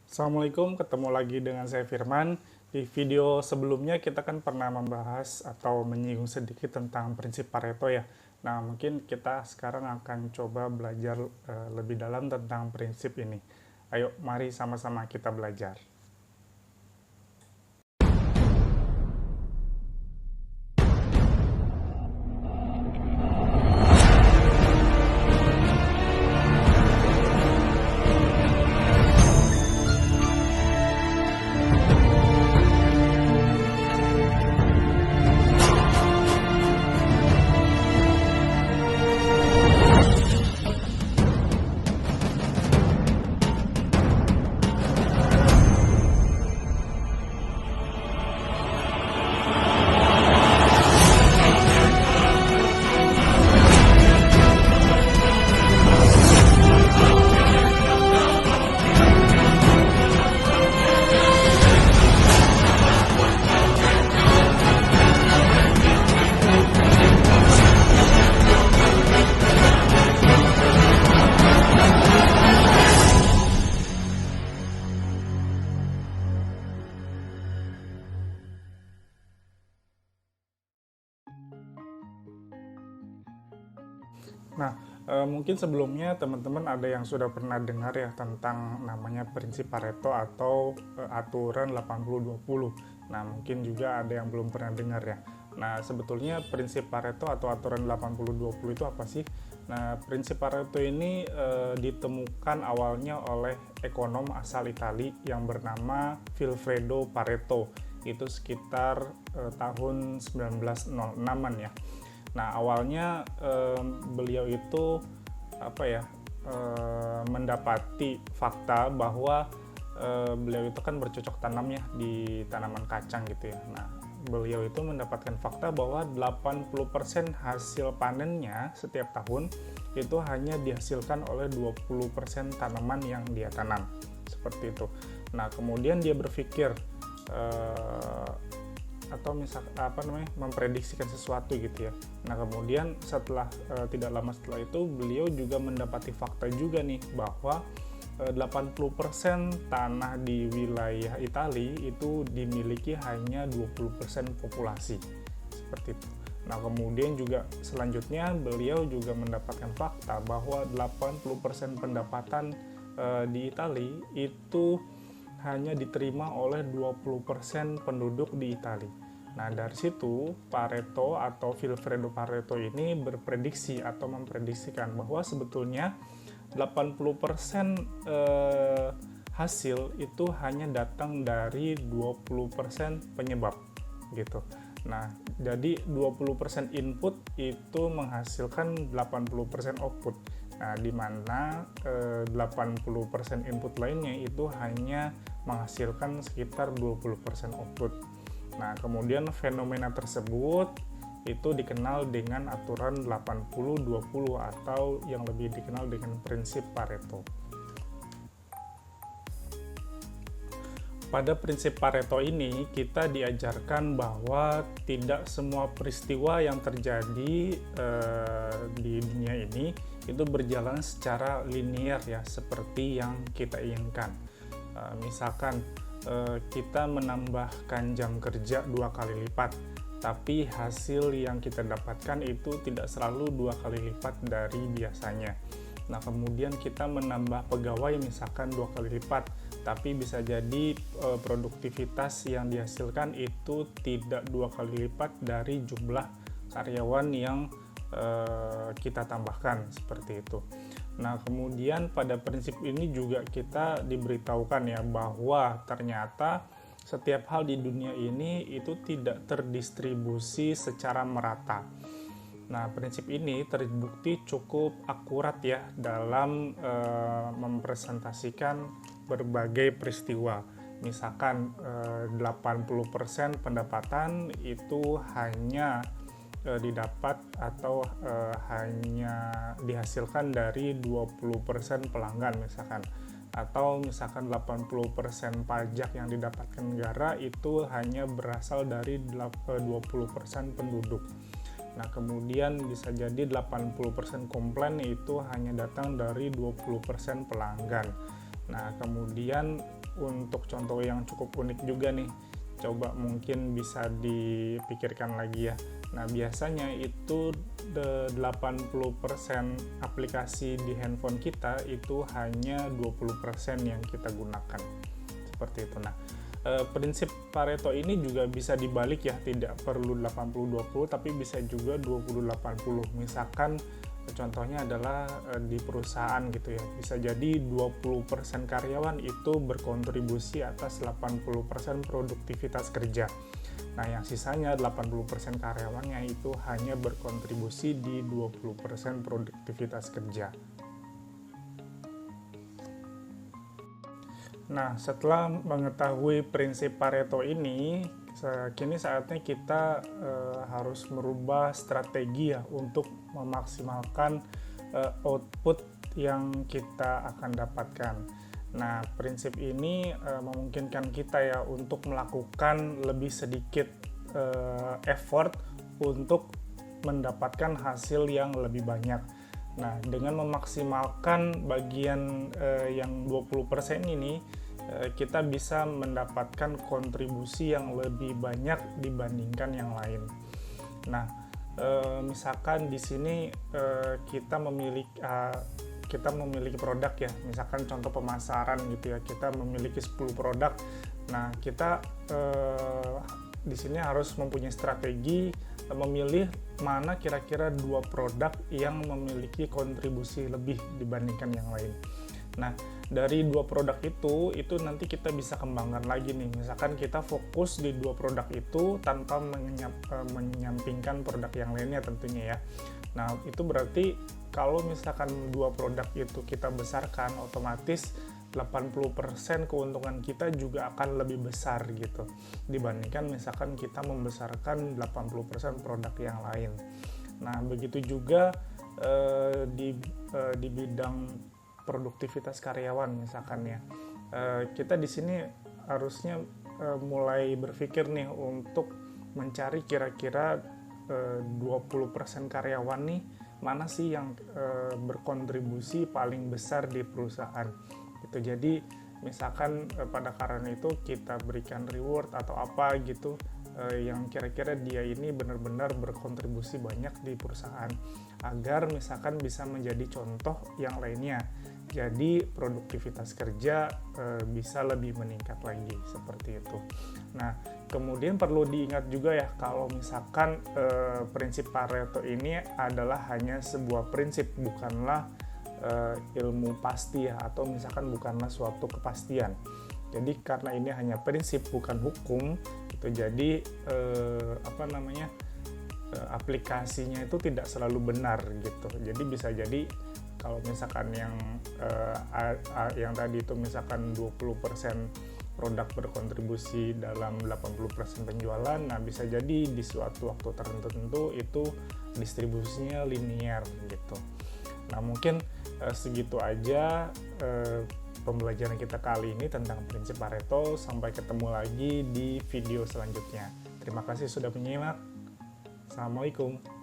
Assalamualaikum, ketemu lagi dengan saya Firman. Di video sebelumnya kita kan pernah membahas atau menyinggung sedikit tentang prinsip Pareto ya. Nah, mungkin kita sekarang akan coba belajar lebih dalam tentang prinsip ini. Ayo, mari sama-sama kita belajar. Nah, mungkin sebelumnya teman-teman ada yang sudah pernah dengar ya tentang namanya prinsip Pareto atau aturan 80-20. Nah, mungkin juga ada yang belum pernah dengar ya. Nah, sebetulnya prinsip Pareto atau aturan 80-20 itu apa sih? Nah, prinsip Pareto ini ditemukan awalnya oleh ekonom asal Italia yang bernama Vilfredo Pareto. Itu sekitar tahun 1906-an ya. Nah, awalnya beliau itu mendapati fakta bahwa beliau itu kan bercocok tanam ya di tanaman kacang gitu ya. Nah, beliau itu mendapatkan fakta bahwa 80% hasil panennya setiap tahun itu hanya dihasilkan oleh 20% tanaman yang dia tanam. Seperti itu. Nah, kemudian dia berpikir atau memprediksikan sesuatu gitu ya. Nah, kemudian setelah tidak lama setelah itu beliau juga mendapati fakta juga nih bahwa 80% tanah di wilayah Italia itu dimiliki hanya 20% populasi. Seperti itu. Nah, kemudian juga selanjutnya beliau juga mendapatkan fakta bahwa 80% pendapatan di Italia itu hanya diterima oleh 20% penduduk di Italia. Nah, dari situ Pareto atau Vilfredo Pareto ini berprediksi atau memprediksikan bahwa sebetulnya 80% hasil itu hanya datang dari 20% penyebab gitu. Nah, jadi 20% input itu menghasilkan 80% output. Nah, di mana 80% input lainnya itu hanya menghasilkan sekitar 20% output. Nah, kemudian fenomena tersebut itu dikenal dengan aturan 80-20 atau yang lebih dikenal dengan prinsip Pareto. Pada prinsip Pareto ini kita diajarkan bahwa tidak semua peristiwa yang terjadi di dunia ini itu berjalan secara linear ya, seperti yang kita inginkan. Misalkan kita menambahkan jam kerja 2 kali lipat, tapi hasil yang kita dapatkan itu tidak selalu 2 kali lipat dari biasanya. Nah, kemudian kita menambah pegawai misalkan 2 kali lipat, tapi bisa jadi produktivitas yang dihasilkan itu tidak 2 kali lipat dari jumlah karyawan yang kita tambahkan, seperti itu. Nah, kemudian pada prinsip ini juga kita diberitahukan ya bahwa ternyata setiap hal di dunia ini itu tidak terdistribusi secara merata. Nah, prinsip ini terbukti cukup akurat ya dalam mempresentasikan berbagai peristiwa. Misalkan 80% pendapatan itu hanya didapat atau hanya dihasilkan dari 20% pelanggan misalkan, atau misalkan 80% pajak yang didapatkan negara itu hanya berasal dari 20% penduduk. Nah, kemudian bisa jadi 80% komplain itu hanya datang dari 20% pelanggan. Nah, kemudian untuk contoh yang cukup unik juga nih, coba mungkin bisa dipikirkan lagi ya. Nah, biasanya itu 80% aplikasi di handphone kita itu hanya 20% yang kita gunakan. Seperti itu. Nah, prinsip Pareto ini juga bisa dibalik ya, tidak perlu 80-20 tapi bisa juga 20-80. Misalkan contohnya adalah di perusahaan gitu ya, bisa jadi 20% karyawan itu berkontribusi atas 80% produktivitas kerja. Nah, yang sisanya 80% karyawannya itu hanya berkontribusi di 20% produktivitas kerja. Nah, setelah mengetahui prinsip Pareto ini, kini saatnya kita harus merubah strategi ya untuk memaksimalkan output yang kita akan dapatkan. Nah, prinsip ini memungkinkan kita ya untuk melakukan lebih sedikit effort untuk mendapatkan hasil yang lebih banyak. Nah, dengan memaksimalkan bagian yang 20% ini, kita bisa mendapatkan kontribusi yang lebih banyak dibandingkan yang lain. Nah, misalkan di sini kita memiliki produk ya, misalkan contoh pemasaran gitu ya, kita memiliki 10 produk. Nah, kita di sini harus mempunyai strategi memilih mana kira-kira 2 produk yang memiliki kontribusi lebih dibandingkan yang lain. Nah, dari 2 produk itu nanti kita bisa kembangkan lagi nih. Misalkan kita fokus di 2 produk itu tanpa menyampingkan produk yang lainnya tentunya ya. Nah, itu berarti kalau misalkan 2 produk itu kita besarkan, otomatis 80% keuntungan kita juga akan lebih besar gitu dibandingkan misalkan kita membesarkan 80% produk yang lain. Nah, begitu juga di bidang produktivitas karyawan misalkan ya. Kita di sini harusnya mulai berpikir nih untuk mencari kira-kira 20% karyawan nih mana sih yang berkontribusi paling besar di perusahaan. Gitu. Jadi misalkan pada karena itu kita berikan reward atau apa gitu yang kira-kira dia ini benar-benar berkontribusi banyak di perusahaan agar misalkan bisa menjadi contoh yang lainnya. Jadi produktivitas kerja bisa lebih meningkat lagi seperti itu. Nah, kemudian perlu diingat juga ya kalau misalkan prinsip Pareto ini adalah hanya sebuah prinsip, bukanlah ilmu pasti ya, atau misalkan bukanlah suatu kepastian. Jadi karena ini hanya prinsip bukan hukum gitu, jadi aplikasinya itu tidak selalu benar gitu. Jadi bisa jadi kalau misalkan yang tadi itu misalkan 20% produk berkontribusi dalam 80% penjualan, nah bisa jadi di suatu waktu tertentu itu distribusinya linear gitu. Nah, mungkin segitu aja pembelajaran kita kali ini tentang prinsip Pareto. Sampai ketemu lagi di video selanjutnya. Terima kasih sudah menyimak. Assalamualaikum.